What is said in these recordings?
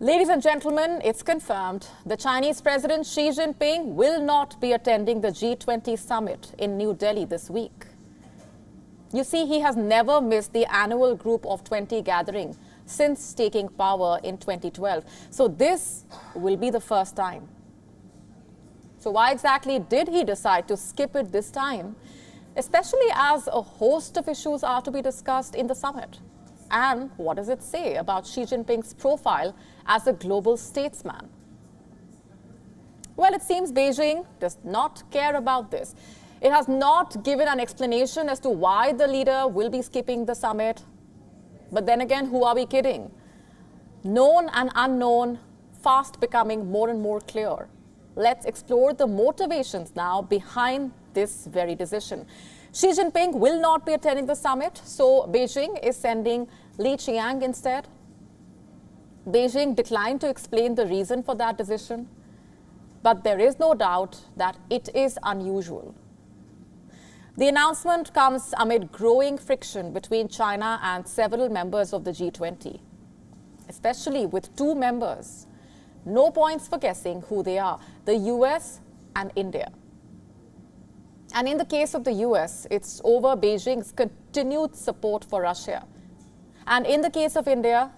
Ladies and gentlemen, it's confirmed. The Chinese President Xi Jinping will not be attending the G20 summit in New Delhi this week. You see, he has never missed the annual Group of 20 gathering since taking power in 2012. So this will be the first time. So why exactly did he decide to skip it this time, especially as a host of issues are to be discussed in the summit? And what does it say about Xi Jinping's profile as a global statesman? Well, it seems Beijing does not care about this. It has not given an explanation as to why the leader will be skipping the summit. But then again, who are we kidding? Known and unknown, fast becoming more and more clear. Let's explore the motivations now behind this very decision. Xi Jinping will not be attending the summit, so Beijing is sending Li Qiang instead. Beijing declined to explain the reason for that decision, but there is no doubt that it is unusual. The announcement comes amid growing friction between China and several members of the G20, especially with two members. No points for guessing who they are, the US and India. And in the case of the US, it's over Beijing's continued support for Russia. And in the case of India,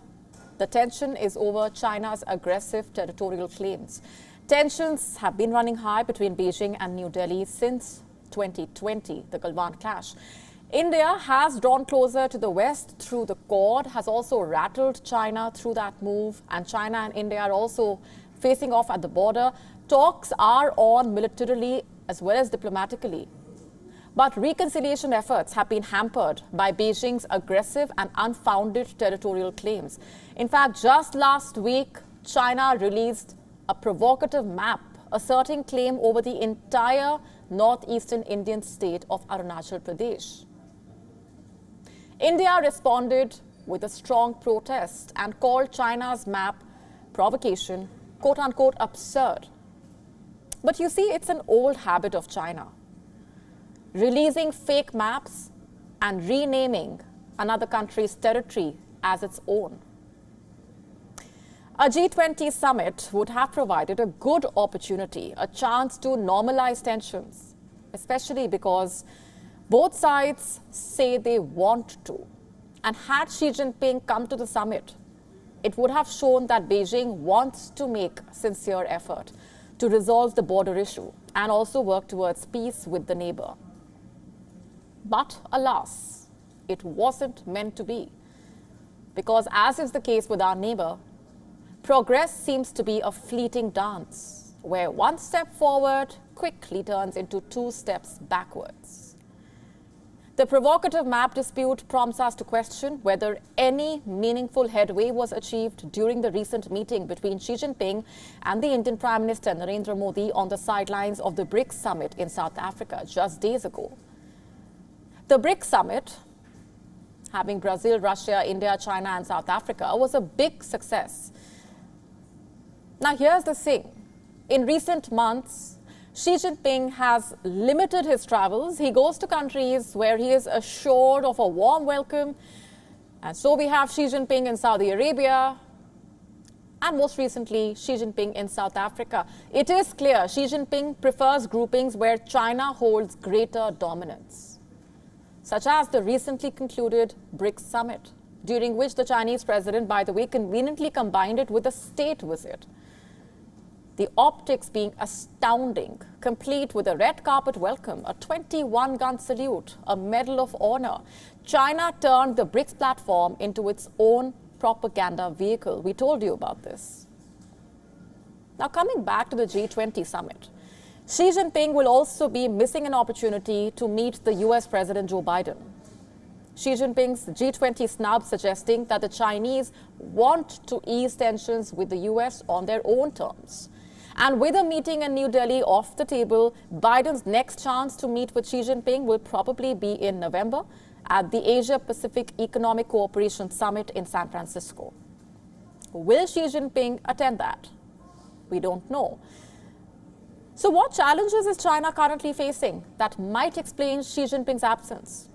the tension is over China's aggressive territorial claims. Tensions have been running high between Beijing and New Delhi since 2020, the Galwan clash. India has drawn closer to the West through the Quad, has also rattled China through that move, and China and India are also facing off at the border. Talks are on militarily as well as diplomatically. But reconciliation efforts have been hampered by Beijing's aggressive and unfounded territorial claims. In fact, just last week, China released a provocative map asserting claim over the entire northeastern Indian state of Arunachal Pradesh. India responded with a strong protest and called China's map provocation, quote-unquote, absurd. But you see, it's an old habit of China, releasing fake maps and renaming another country's territory as its own. A G20 summit would have provided a good opportunity, a chance to normalize tensions, especially because both sides say they want to. And had Xi Jinping come to the summit, it would have shown that Beijing wants to make sincere effort to resolve the border issue and also work towards peace with the neighbor. But alas, it wasn't meant to be. Because as is the case with our neighbor, progress seems to be a fleeting dance, where one step forward quickly turns into two steps backwards. The provocative map dispute prompts us to question whether any meaningful headway was achieved during the recent meeting between Xi Jinping and the Indian Prime Minister Narendra Modi on the sidelines of the BRICS summit in South Africa just days ago. The BRICS summit, having Brazil, Russia, India, China and South Africa, was a big success. Now here's the thing. In recent months, Xi Jinping has limited his travels. He goes to countries where he is assured of a warm welcome. And so we have Xi Jinping in Saudi Arabia and most recently Xi Jinping in South Africa. It is clear Xi Jinping prefers groupings where China holds greater dominance, such as the recently concluded BRICS summit, during which the Chinese president, by the way, conveniently combined it with a state visit. The optics being astounding, complete with a red carpet welcome, a 21-gun salute, a Medal of Honor. China turned the BRICS platform into its own propaganda vehicle. We told you about this. Now, coming back to the G20 summit, Xi Jinping will also be missing an opportunity to meet the US President Joe Biden. Xi Jinping's G20 snub suggesting that the Chinese want to ease tensions with the US on their own terms. And with a meeting in New Delhi off the table, Biden's next chance to meet with Xi Jinping will probably be in November at the Asia-Pacific Economic Cooperation Summit in San Francisco. Will Xi Jinping attend that? We don't know. So what challenges is China currently facing that might explain Xi Jinping's absence?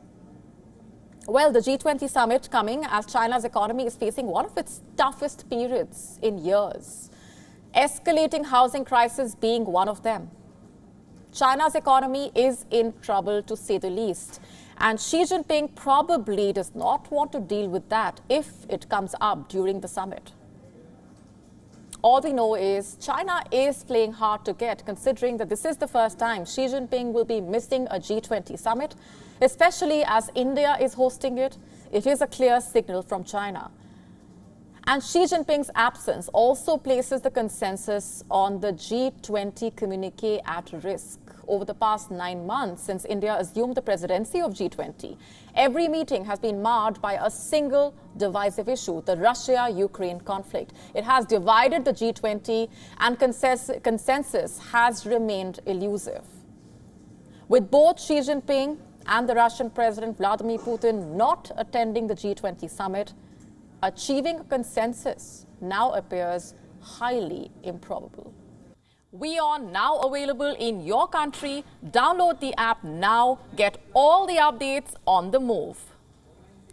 Well, the G20 summit coming as China's economy is facing one of its toughest periods in years. Escalating housing crisis being one of them. China's economy is in trouble, to say the least. And Xi Jinping probably does not want to deal with that if it comes up during the summit. All we know is China is playing hard to get, considering that this is the first time Xi Jinping will be missing a G20 summit, especially as India is hosting it. It is a clear signal from China. And Xi Jinping's absence also places the consensus on the G20 communique at risk. Over the past 9 months since India assumed the presidency of G20, every meeting has been marred by a single divisive issue, the Russia-Ukraine conflict. It has divided the G20 and consensus has remained elusive. With both Xi Jinping and the Russian President Vladimir Putin not attending the G20 summit, achieving a consensus now appears highly improbable. WION now available in your country. Download the app now. Get all the updates on the move.